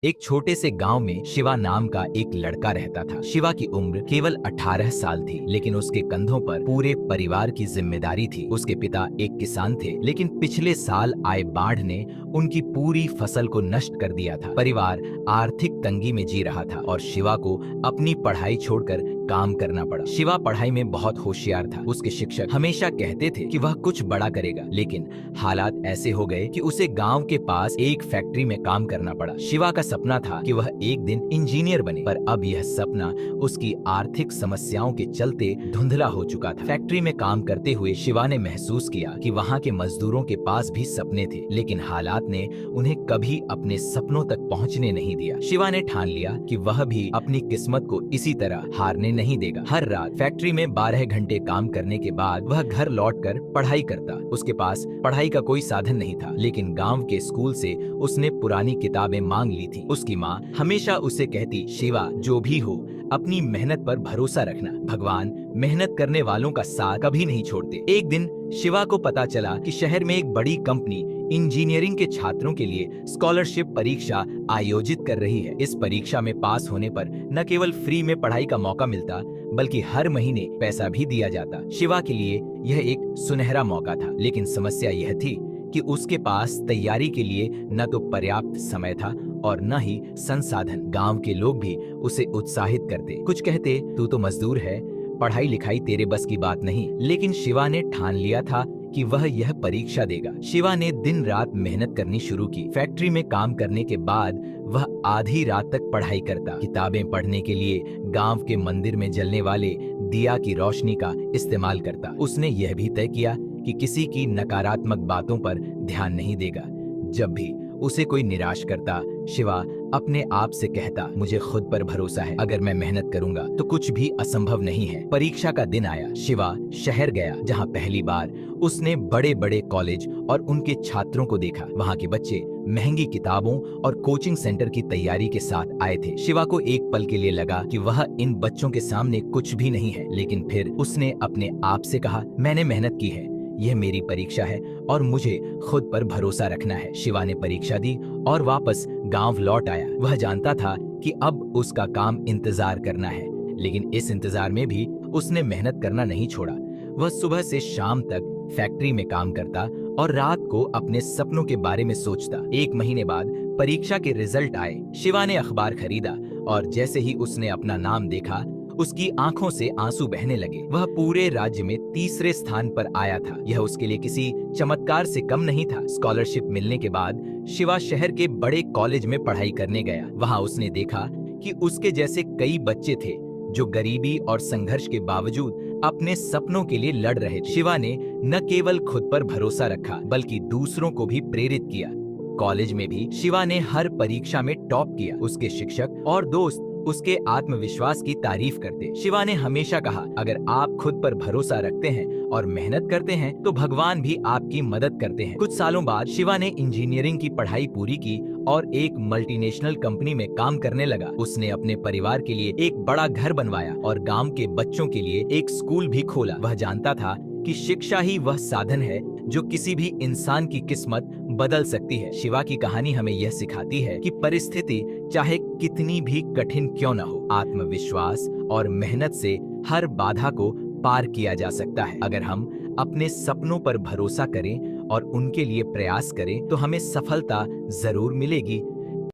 एक छोटे से गांव में शिवा नाम का एक लड़का रहता था। शिवा की उम्र केवल 18 साल थी, लेकिन उसके कंधों पर पूरे परिवार की जिम्मेदारी थी। उसके पिता एक किसान थे, लेकिन पिछले साल आए बाढ़ ने उनकी पूरी फसल को नष्ट कर दिया था। परिवार आर्थिक तंगी में जी रहा था और शिवा को अपनी पढ़ाई छोड़कर काम करना पड़ा। शिवा पढ़ाई में बहुत होशियार था। उसके शिक्षक हमेशा कहते थे कि वह कुछ बड़ा करेगा, लेकिन हालात ऐसे हो गए कि उसे गांव के पास एक फैक्ट्री में काम करना पड़ा। शिवा का सपना था कि वह एक दिन इंजीनियर बने, पर अब यह सपना उसकी आर्थिक समस्याओं के चलते धुंधला हो चुका था। फैक्ट्री में काम करते हुए शिवा ने महसूस किया कि वहाँ के मजदूरों के पास भी सपने थे, लेकिन हालात ने उन्हें कभी अपने सपनों तक पहुँचने नहीं दिया। शिवा ने ठान लिया कि वह भी अपनी किस्मत को इसी तरह हारने नहीं देगा। हर रात फैक्ट्री में 12 घंटे काम करने के बाद वह घर लौटकर पढ़ाई करता। उसके पास पढ़ाई का कोई साधन नहीं था, लेकिन गांव के स्कूल से उसने पुरानी किताबें मांग ली थी। उसकी माँ हमेशा उसे कहती, शिवा, जो भी हो अपनी मेहनत पर भरोसा रखना, भगवान मेहनत करने वालों का साथ कभी नहीं छोड़ते। एक दिन शिवा को पता चला कि शहर में एक बड़ी कंपनी इंजीनियरिंग के छात्रों के लिए स्कॉलरशिप परीक्षा आयोजित कर रही है। इस परीक्षा में पास होने पर न केवल फ्री में पढ़ाई का मौका मिलता, बल्कि हर महीने पैसा भी दिया जाता। शिवा के लिए यह एक सुनहरा मौका था, लेकिन समस्या यह थी कि उसके पास तैयारी के लिए न तो पर्याप्त समय था और न ही संसाधन। गांव के लोग भी उसे उत्साहित करते, कुछ कहते, तू तो मजदूर है, पढ़ाई लिखाई तेरे बस की बात नहीं। लेकिन शिवा ने ठान लिया था कि वह यह परीक्षा देगा। शिवा ने दिन रात मेहनत करनी शुरू की। फैक्ट्री में काम करने के बाद वह आधी रात तक पढ़ाई करता। किताबें पढ़ने के लिए गांव के मंदिर में जलने वाले दिया की रोशनी का इस्तेमाल करता। उसने यह भी तय किया कि किसी की नकारात्मक बातों पर ध्यान नहीं देगा। जब भी उसे कोई निराश करता, शिवा अपने आप से कहता, मुझे खुद पर भरोसा है, अगर मैं मेहनत करूंगा तो कुछ भी असंभव नहीं है। परीक्षा का दिन आया। शिवा शहर गया, जहां पहली बार उसने बड़े बड़े कॉलेज और उनके छात्रों को देखा। वहां के बच्चे महंगी किताबों और कोचिंग सेंटर की तैयारी के साथ आए थे। शिवा को एक पल के लिए लगा कि वह इन बच्चों के सामने कुछ भी नहीं है, लेकिन फिर उसने अपने आप से कहा, मैंने मेहनत की है, यह मेरी परीक्षा है और मुझे खुद पर भरोसा रखना है। शिवा ने परीक्षा दी और वापस गांव लौट आया। वह जानता था कि अब उसका काम इंतजार करना है, लेकिन इस इंतजार में भी उसने मेहनत करना नहीं छोड़ा। वह सुबह से शाम तक फैक्ट्री में काम करता और रात को अपने सपनों के बारे में सोचता। एक महीने बाद परीक्षा के रिजल्ट आए। शिवा ने अखबार खरीदा और जैसे ही उसने अपना नाम देखा, उसकी आंखों से आंसू बहने लगे। वह पूरे राज्य में तीसरे स्थान पर आया था। यह उसके लिए किसी चमत्कार से कम नहीं था। स्कॉलरशिप मिलने के बाद शिवा शहर के बड़े कॉलेज में पढ़ाई करने गया। वहां उसने देखा कि उसके जैसे कई बच्चे थे जो गरीबी और संघर्ष के बावजूद अपने सपनों के लिए लड़ रहे थे। शिवा ने न केवल खुद पर भरोसा रखा, बल्कि दूसरों को भी प्रेरित किया। कॉलेज में भी शिवा ने हर परीक्षा में टॉप किया। उसके शिक्षक और दोस्त उसके आत्मविश्वास की तारीफ करते। शिवा ने हमेशा कहा, अगर आप खुद पर भरोसा रखते हैं और मेहनत करते हैं तो भगवान भी आपकी मदद करते हैं। कुछ सालों बाद शिवा ने इंजीनियरिंग की पढ़ाई पूरी की और एक मल्टीनेशनल कंपनी में काम करने लगा। उसने अपने परिवार के लिए एक बड़ा घर बनवाया और गांव के बच्चों के लिए एक स्कूल भी खोला। वह जानता था कि शिक्षा ही वह साधन है जो किसी भी इंसान की किस्मत बदल सकती है। शिवा की कहानी हमें यह सिखाती है कि परिस्थिति चाहे कितनी भी कठिन क्यों न हो, आत्मविश्वास और मेहनत से हर बाधा को पार किया जा सकता है। अगर हम अपने सपनों पर भरोसा करें और उनके लिए प्रयास करें तो हमें सफलता जरूर मिलेगी।